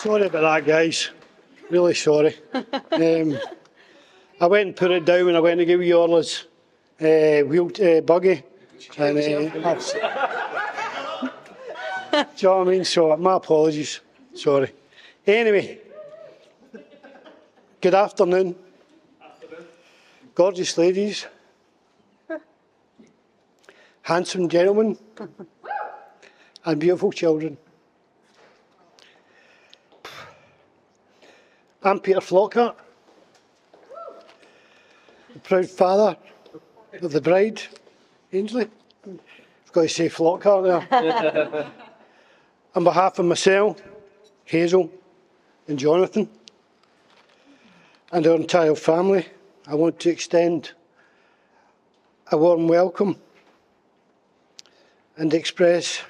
Sorry about that, guys. Really sorry. I went and put it down when I went to give you Orla's buggy. And, do you know what I mean? So, my apologies. Sorry. Anyway, good afternoon. Gorgeous ladies. Handsome gentlemen. And beautiful children. I'm Peter Flockhart, the proud father of the bride, Ainsley. I've got to say Flockhart there. On behalf of myself, Hazel and Jonathan, and our entire family, I want to extend a warm welcome and express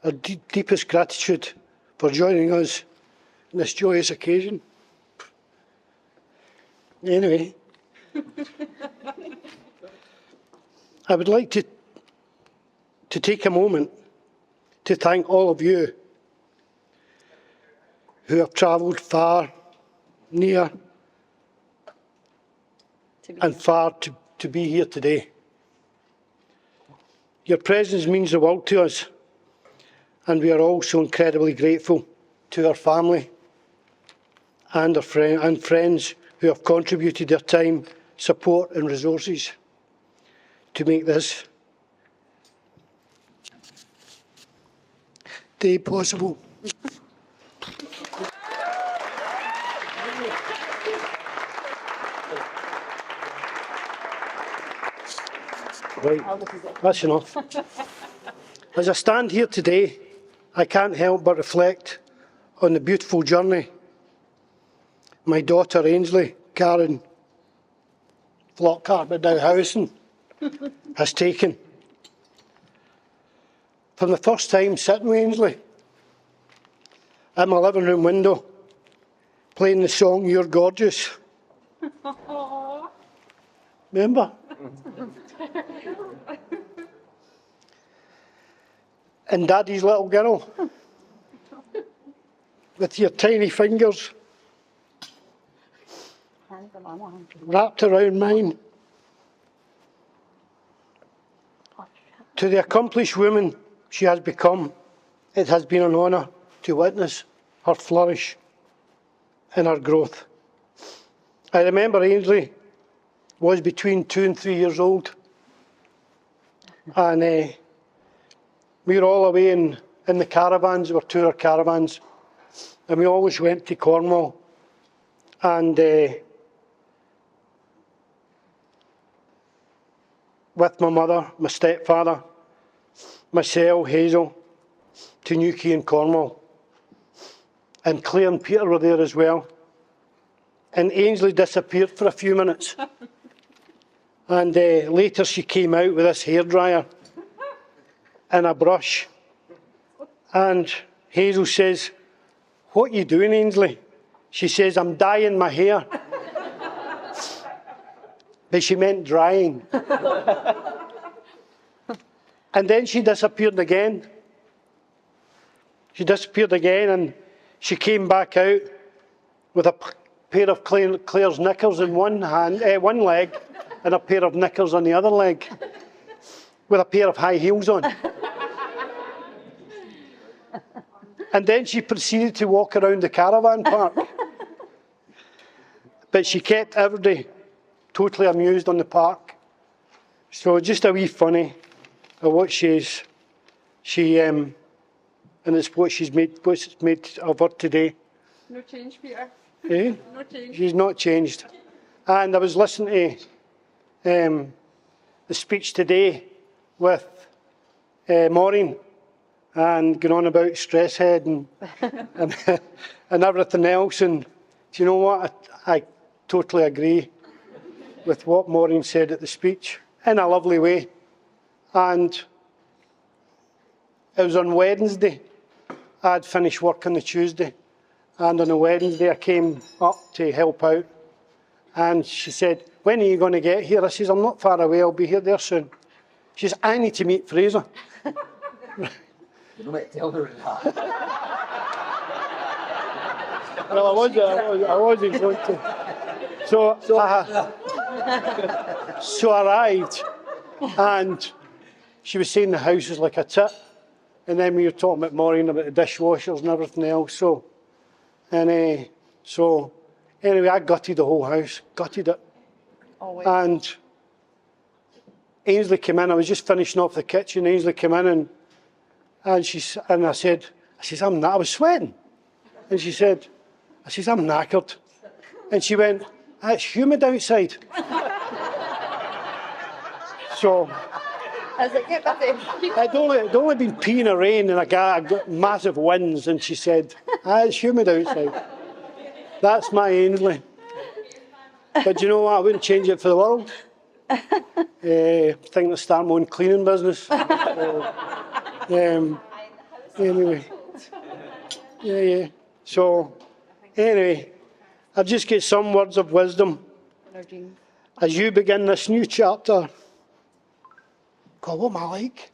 our deepest gratitude for joining us on this joyous occasion. Anyway, I would like to take a moment to thank all of you who have travelled far, near and far to be here today. Your presence means the world to us, and we are also incredibly grateful to our family and our friends who have contributed their time, support and resources to make this day possible. Right, that's enough. As I stand here today, I can't help but reflect on the beautiful journey my daughter Ainsley, Karen Flockhart, but now Howison, has taken. From the first time sitting with Ainsley at my living room window, playing the song You're Gorgeous. Remember? And Daddy's little girl, with your tiny fingers wrapped around mine. To the accomplished woman she has become, it has been an honour to witness her flourish and her growth. I remember Ainsley was between 2 and 3 years old, and we were all away in the caravans. There were tour caravans, and we always went to Cornwall, and with my mother, my stepfather, myself, Hazel, to Newquay in Cornwall. And Claire and Peter were there as well. And Ainsley disappeared for a few minutes. And later she came out with this hairdryer and a brush. And Hazel says, "What are you doing, Ainsley?" She says, "I'm dyeing my hair." But she meant drying. And then she disappeared again. She disappeared again, and she came back out with a pair of Claire's knickers in one leg, and a pair of knickers on the other leg, with a pair of high heels on. And then she proceeded to walk around the caravan park. But she kept everybody totally amused on the park. So just a wee funny of what and it's what's made of her today. No change, Peter. Eh? No change. She's not changed. And I was listening to the speech today with Maureen, and going on about stress head and everything else. And do you know what? I totally agree with what Maureen said at the speech, in a lovely way. And it was on Wednesday. I'd finished work on the Tuesday, and on a Wednesday I came up to help out. And she said, "When are you going to get here?" I says, "I'm not far away, I'll be here there soon." She says, "I need to meet Fraser." You might tell her that. Well, I wasn't going to. So I arrived, and she was saying the house is like a tit. And then we were talking about Maureen about the dishwashers and everything else. So anyway, I gutted the whole house, gutted it. Always. And Ainsley came in. I was just finishing off the kitchen. Ainsley came in and I says, I was sweating. And she said, I says, I'm knackered. And she went, it's humid outside. So I was like, get busy. I'd only been peeing in the rain and I got massive winds, and she said, it's humid outside. That's my Ainsley. But you know what? I wouldn't change it for the world. Think to start my own cleaning business. Anyway. Yeah. So, anyway, I'll just get some words of wisdom as you begin this new chapter. God, what am I like?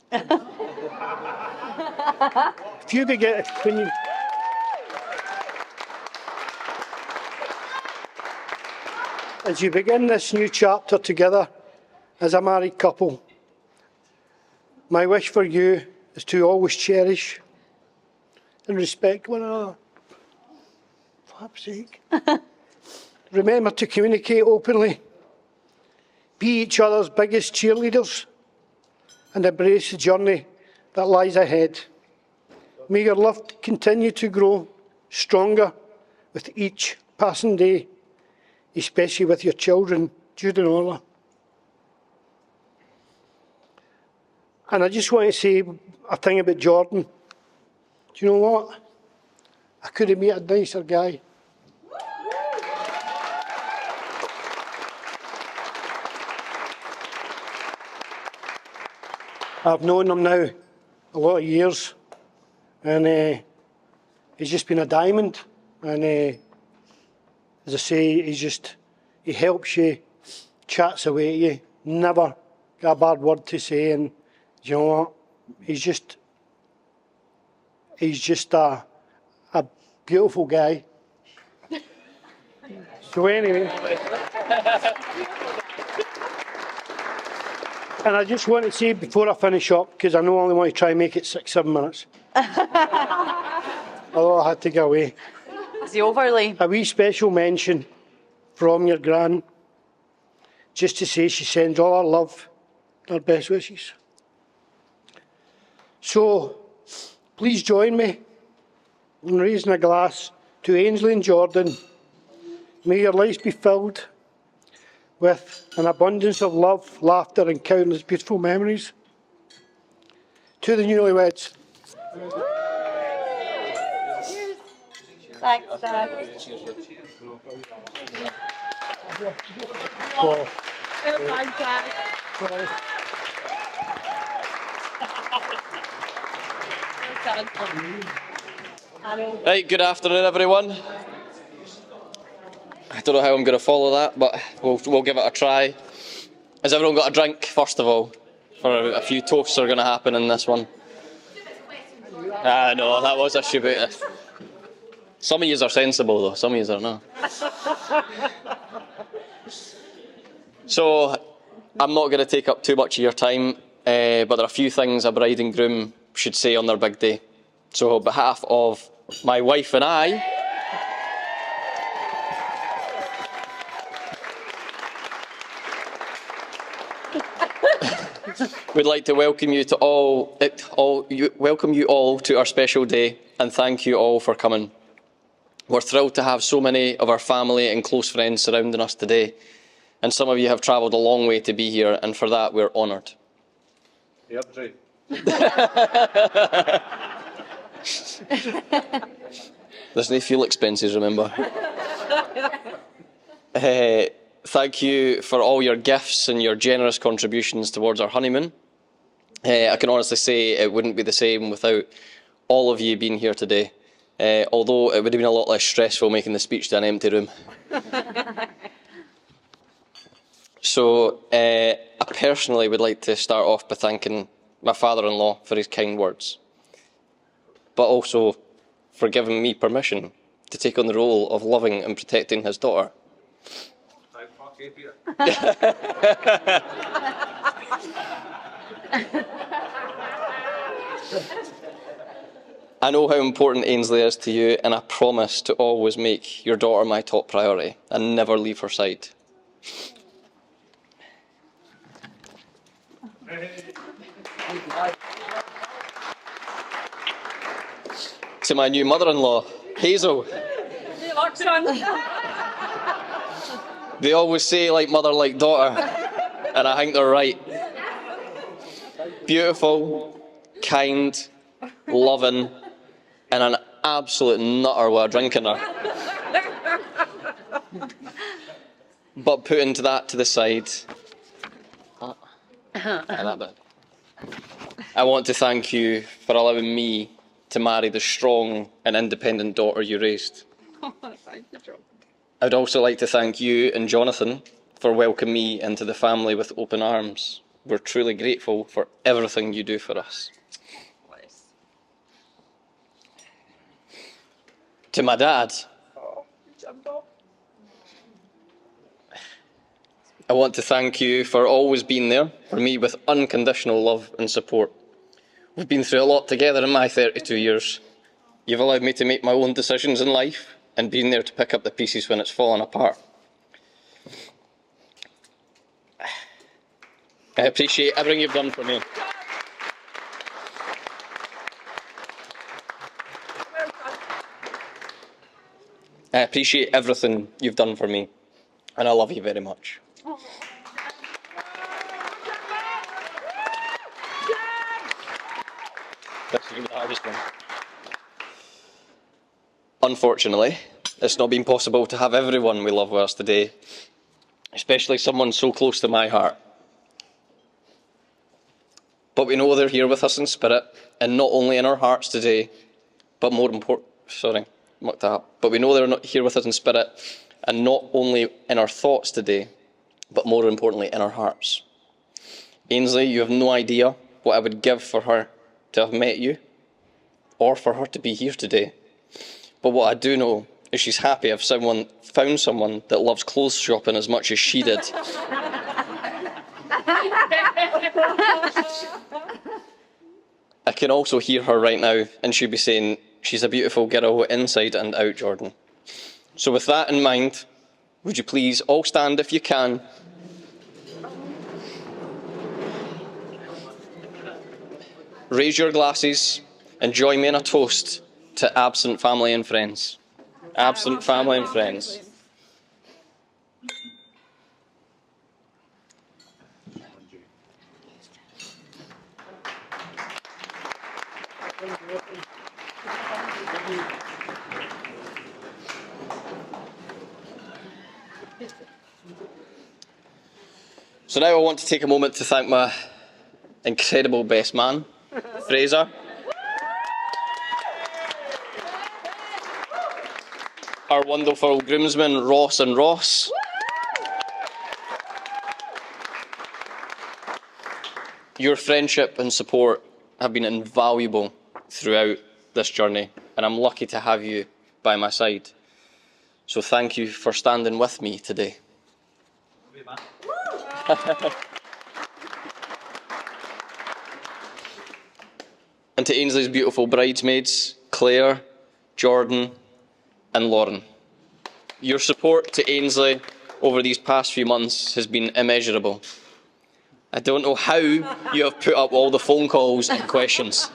If you begin, as you begin this new chapter together as a married couple, my wish for you is to always cherish and respect one another. For fuck's sake. Remember to communicate openly, be each other's biggest cheerleaders, and embrace the journey that lies ahead. May your love continue to grow stronger with each passing day, especially with your children, Jude and Orla. And I just want to say a thing about Jordan. Do you know what? I could have met a nicer guy. I've known him now a lot of years, and he's just been a diamond. And as I say, he helps you, chats away at you, never got a bad word to say. And you know what? He's just a beautiful guy. So anyway. And I just want to say before I finish up, because I know I only want to try and make it 6-7 minutes. Although I had to go away. Is he overly? A wee special mention from your gran, just to say she sends all her love and her best wishes. So, please join me in raising a glass to Ainsley and Jordan. May your lives be filled with an abundance of love, laughter and countless beautiful memories. To the newlyweds. Thanks, Dad. Well, Thanks, Dad. Right, good afternoon everyone. I don't know how I'm going to follow that, but we'll give it a try. Has everyone got a drink, first of all? For a few toasts are going to happen in this one. No, that was a stupid. Some of yous are sensible though, some of yous are not. So, I'm not going to take up too much of your time, but there are a few things a bride and groom should say on their big day. So, on behalf of my wife and I, we'd like to welcome you all to our special day and thank you all for coming. We're thrilled to have so many of our family and close friends surrounding us today, and some of you have travelled a long way to be here, and for that we're honoured. Yep, right. There's no fuel expenses, remember. Thank you for all your gifts and your generous contributions towards our honeymoon. I can honestly say it wouldn't be the same without all of you being here today, although it would have been a lot less stressful making the speech to an empty room. So I personally would like to start off by thanking my father-in-law for his kind words, but also for giving me permission to take on the role of loving and protecting his daughter. Fuck you, Peter. I know how important Ainsley is to you, and I promise to always make your daughter my top priority and never leave her side. To my new mother-in-law, Hazel. They always say like mother, like daughter, and I think they're right. Beautiful, kind, loving, and an absolute nutter while drinking her. But putting that to the side, I want to thank you for allowing me to marry the strong and independent daughter you raised. Thank you, John. I'd also like to thank you and Jonathan for welcoming me into the family with open arms. We're truly grateful for everything you do for us. To my dad, I want to thank you for always being there for me with unconditional love and support. We've been through a lot together in my 32 years. You've allowed me to make my own decisions in life and been there to pick up the pieces when it's fallen apart. I appreciate everything you've done for me. I appreciate everything you've done for me, and I love you very much. This is the hardest one. Unfortunately, it's not been possible to have everyone we love with us today, especially someone so close to my heart. But we know they're here with us in spirit, and not only in our hearts today, but more important. But we know they're not here with us in spirit, and not only in our thoughts today, but more importantly in our hearts. Ainsley, you have no idea what I would give for her to have met you, or for her to be here today. But what I do know is she's happy if someone found someone that loves clothes shopping as much as she did. I can also hear her right now, and she'll be saying, she's a beautiful girl inside and out, Jordan. So with that in mind, would you please all stand if you can. Raise your glasses and join me in a toast to absent family and friends. Absent family and friends. So now I want to take a moment to thank my incredible best man, Fraser. Our wonderful groomsmen, Ross and Ross. Your friendship and support have been invaluable throughout this journey, and I'm lucky to have you by my side. So thank you for standing with me today. And to Ainsley's beautiful bridesmaids, Claire, Jordan, and Lauren. Your support to Ainsley over these past few months has been immeasurable. I don't know how you have put up all the phone calls and questions.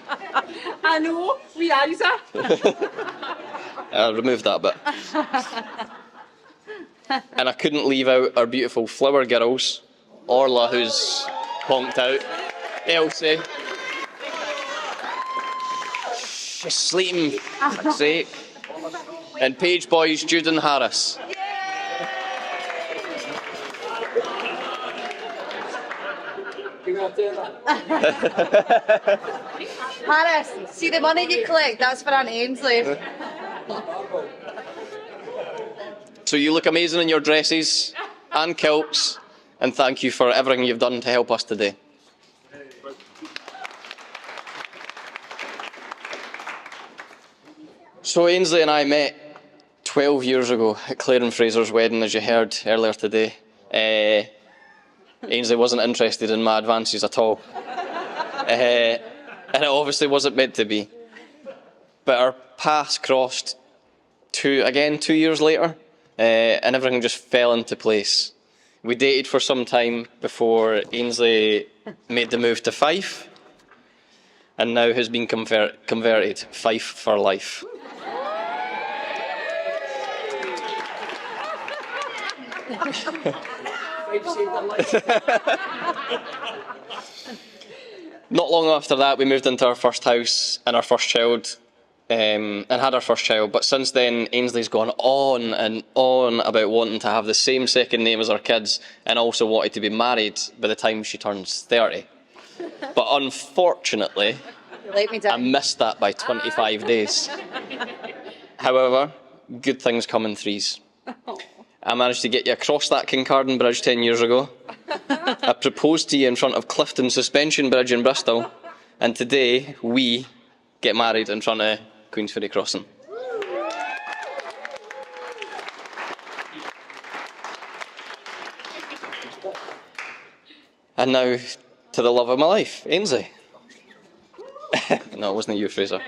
I know, we Isa. I'll remove that bit. And I couldn't leave out our beautiful flower girls, Orla, who's honked out, Elsie. She's sleeping, for fuck's sake. And Page Boys, Jude and Harris. Harris, see the money you collect, that's for Aunt Ainsley. So you look amazing in your dresses and kilts, and thank you for everything you've done to help us today. So Ainsley and I met 12 years ago at Claire and Fraser's wedding, as you heard earlier today, Ainsley wasn't interested in my advances at all. And it obviously wasn't meant to be. But our paths crossed 2 years later, and everything just fell into place. We dated for some time before Ainsley made the move to Fife, and now has been converted. Fife for life. Not long after that, we moved into our first house and our first child, and had our first child. But since then, Ainsley's gone on and on about wanting to have the same second name as our kids, and also wanted to be married by the time she turns 30. But unfortunately, Let me I down. missed that by 25 days. However, good things come in threes. I managed to get you across that Kincardine Bridge 10 years ago. I proposed to you in front of Clifton Suspension Bridge in Bristol. And today, we get married in front of Queensferry Crossing. And now, to the love of my life, Ainsley. No, it wasn't you, Fraser.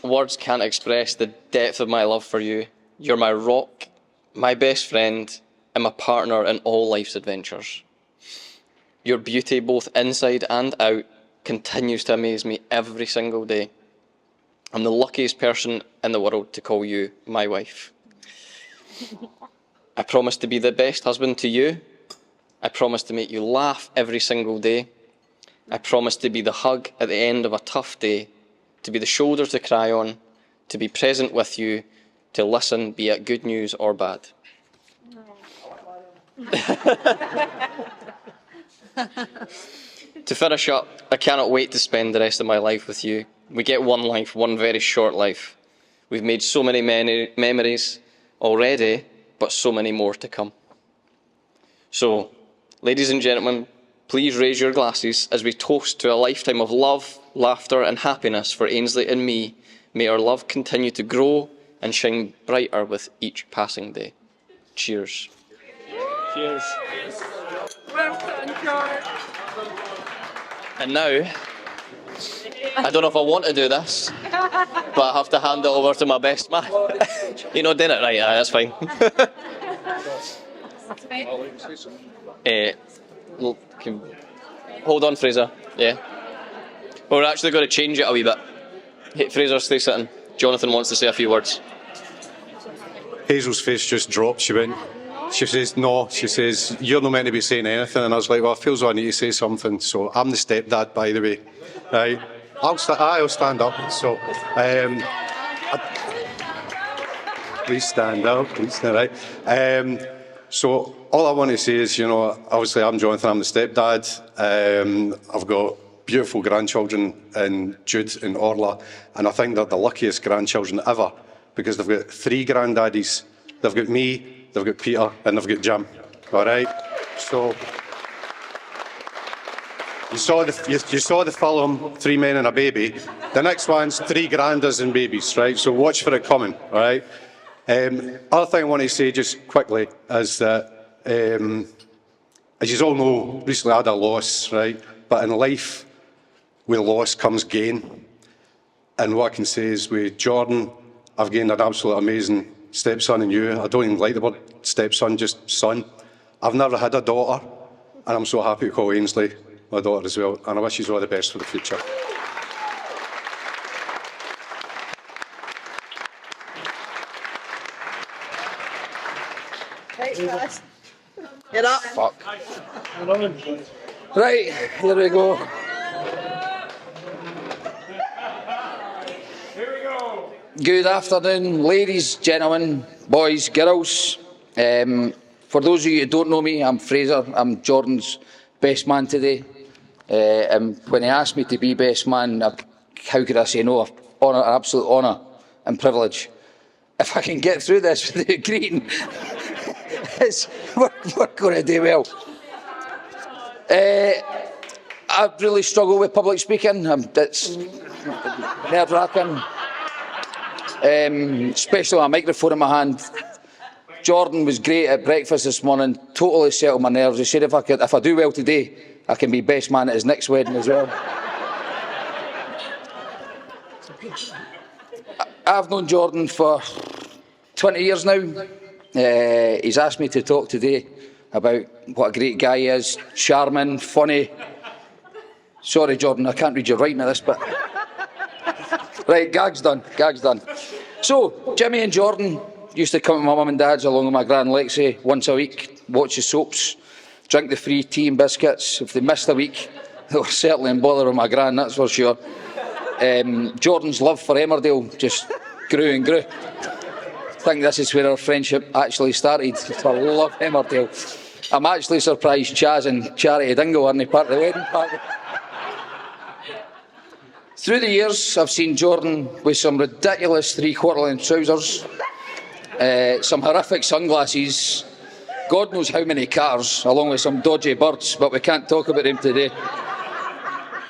Words can't express the depth of my love for you. You're my rock, my best friend, and my partner in all life's adventures. Your beauty, both inside and out, continues to amaze me every single day. I'm the luckiest person in the world to call you my wife. I promise to be the best husband to you. I promise to make you laugh every single day. I promise to be the hug at the end of a tough day, to be the shoulder to cry on, to be present with you, to listen, be it good news or bad. To finish up, I cannot wait to spend the rest of my life with you. We get one life, one very short life. We've made so many memories already, but so many more to come. So, ladies and gentlemen, please raise your glasses as we toast to a lifetime of love, laughter and happiness for Ainsley and me. May our love continue to grow and shine brighter with each passing day. Cheers. Cheers. Well done, George. And now, I don't know if I want to do this, but I have to hand it over to my best man. You know, doing it right, that's fine. Hold on, Fraser. Yeah. We're actually going to change it a wee bit. Hey, Fraser, stay sitting. Jonathan wants to say a few words. Hazel's face just dropped. She went, she says, no. She says, you're not meant to be saying anything. And I was like, well, I feel as though I need to say something. So I'm the stepdad, by the way. Right? I'll stand up. So, please stand up. Please stand right. So all I want to say is, you know, obviously I'm Jonathan, I'm the stepdad. I've got beautiful grandchildren in Jude and Orla, and I think they're the luckiest grandchildren ever because they've got 3 granddaddies. They've got me, they've got Peter, and they've got Jim. All right? So you saw the film 3 Men and a Baby. The next one's 3 grandas and babies, right? So watch for it coming, all right? Other thing I want to say just quickly is that, as you all know, recently I had a loss, right? But in life, with loss comes gain. And what I can say is with Jordan, I've gained an absolute amazing stepson in you. I don't even like the word stepson, just son. I've never had a daughter, and I'm so happy to call Ainsley my daughter as well. And I wish you all the best for the future. Right, guys. Get up. Fuck. Right, here we go. Good afternoon, ladies, gentlemen, boys, girls. For those of you who don't know me, I'm Fraser. I'm Jordan's best man today. And when he asked me to be best man, how could I say no? An absolute honour and privilege. If I can get through this without agreeing, we're going to do well. I really struggle with public speaking. It's nerve-wracking. especially with a microphone in my hand. Jordan was great at breakfast this morning, totally settled my nerves. He said if I do well today, I can be best man at his next wedding as well. I've known Jordan for 20 years now. He's asked me to talk today about what a great guy he is, charming, funny. Sorry, Jordan, I can't read your writing at this bit. Right, gag's done. So, Jimmy and Jordan used to come to my mum and dad's along with my gran Lexi once a week, watch the soaps, drink the free tea and biscuits. If they missed a week, they were certainly in bother with my gran, that's for sure. Jordan's love for Emmerdale just grew and grew. I think this is where our friendship actually started. I love Emmerdale. I'm actually surprised Chaz and Charity Dingo aren't part of the wedding party. Through the years, I've seen Jordan with some ridiculous three-quarter-length trousers, some horrific sunglasses, God knows how many cars, along with some dodgy birds, but we can't talk about them today.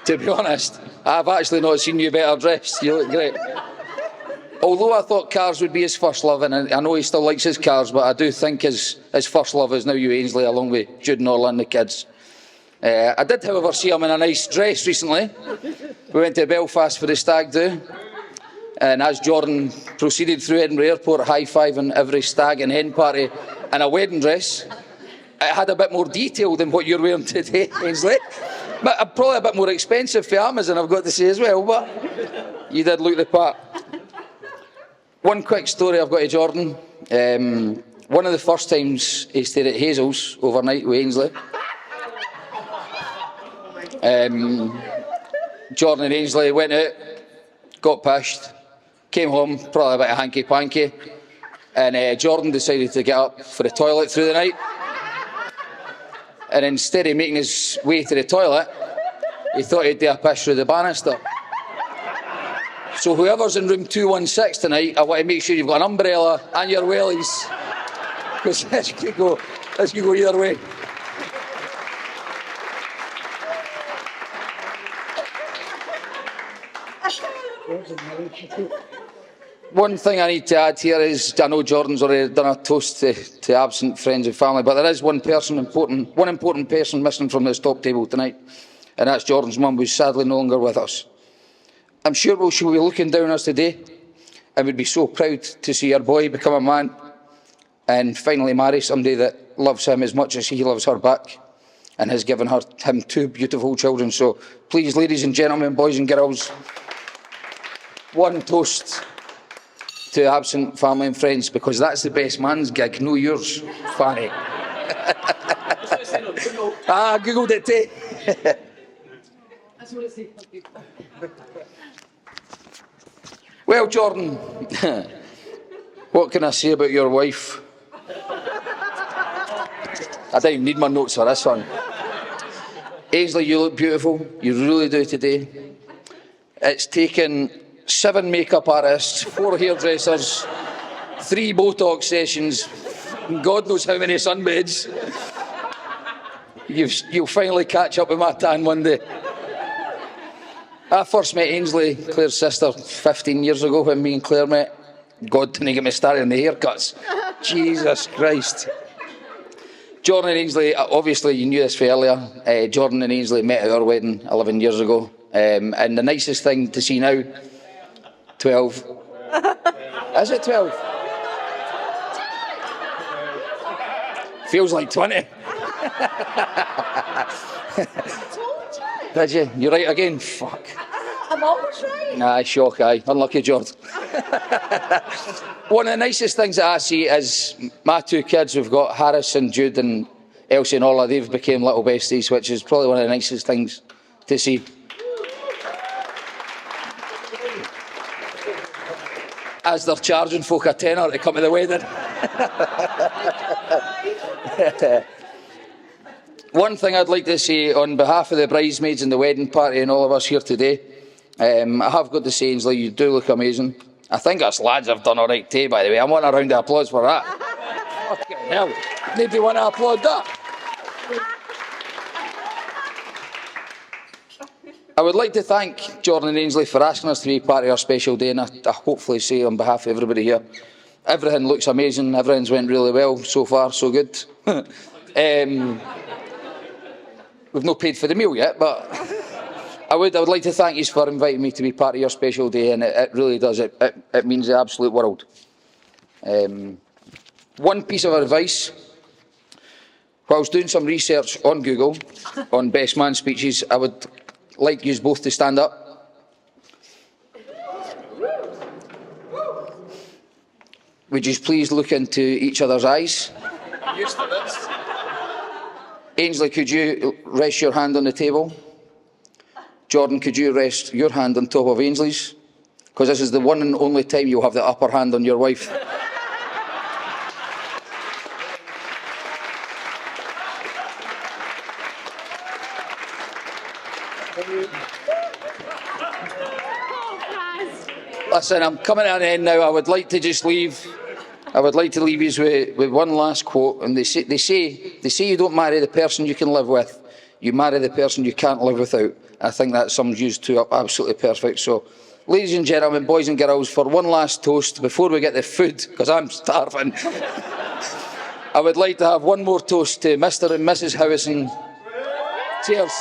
To be honest, I've actually not seen you better dressed. You look great. Although I thought cars would be his first love, and I know he still likes his cars, but I do think his first love is now you, Ainsley, along with Jude and Orla and the kids. I did, however, see him in a nice dress recently. We went to Belfast for the stag do, and as Jordan proceeded through Edinburgh Airport, high-fiving every stag and hen party in a wedding dress, it had a bit more detail than what you're wearing today, Ainsley. But probably a bit more expensive for Amazon, I've got to say as well, but you did look the part. One quick story I've got to Jordan. One of the first times he stayed at Hazel's overnight with Ainsley. Jordan and Ainsley went out, got pished, came home, probably a bit of hanky-panky, and Jordan decided to get up for the toilet through the night. And instead of making his way to the toilet, he thought he'd do a piss through the banister. So whoever's in room 216 tonight, I want to make sure you've got an umbrella and your wellies, because this could go either way. One thing I need to add here is, I know Jordan's already done a toast to absent friends and family, but there is one important person missing from this top table tonight, and that's Jordan's mum, who's sadly no longer with us. I'm sure she'll be looking down on us today and would be so proud to see her boy become a man and finally marry somebody that loves him as much as he loves her back and has given him two beautiful children. So please, ladies and gentlemen, boys and girls, one toast to absent family and friends, because that's the best man's gig, no yours, Fanny. I googled it too. Well, Jordan, what can I say about your wife? I don't even need my notes for this one. Ainsley, you look beautiful. You really do today. It's taken 7 makeup artists, 4 hairdressers, 3 Botox sessions, and God knows how many sunbeds. You'll finally catch up with my tan one day. I first met Ainsley, Claire's sister, 15 years ago when me and Claire met. God didn't get me started on the haircuts. Jesus Christ. Jordan and Ainsley, obviously you knew this for earlier. Jordan and Ainsley met at our wedding 11 years ago. And the nicest thing to see now, 12. Is it 12? Feels like 20. Did you? You're right again? Fuck. I'm always right. Nah, shock, aye. Unlucky, George. One of the nicest things that I see is my 2 kids. We've got Harris and Jude and Elsie and Orla. They've become little besties, which is probably one of the nicest things to see. As they're charging folk a tenner to come to the wedding. One thing I'd like to say on behalf of the bridesmaids and the wedding party and all of us here today, I have got to say, Ainsley, you do look amazing. I think us lads have done all right too, by the way. I want a round of applause for that. Fucking hell. Nobody want to applaud that? I would like to thank Jordan and Ainsley for asking us to be part of our special day, and I hopefully say on behalf of everybody here, everything looks amazing, everything's went really well, so far so good. We've not paid for the meal yet, but I would like to thank you for inviting me to be part of your special day, and it really does, it means the absolute world. One piece of advice: while I was doing some research on Google on best man speeches, I would like you both to stand up. Would you please look into each other's eyes? Used to this. Ainsley, could you rest your hand on the table? Jordan, could you rest your hand on top of Ainsley's? Because this is the one and only time you'll have the upper hand on your wife. Listen, I'm coming to an end now. I would like to just leave. I would like to leave you with one last quote. And they say you don't marry the person you can live with. You marry the person you can't live without. I think that sums you two up absolutely perfect. So, ladies and gentlemen, boys and girls, for one last toast before we get the food, because I'm starving, I would like to have one more toast to Mr. and Mrs. Howison. Cheers.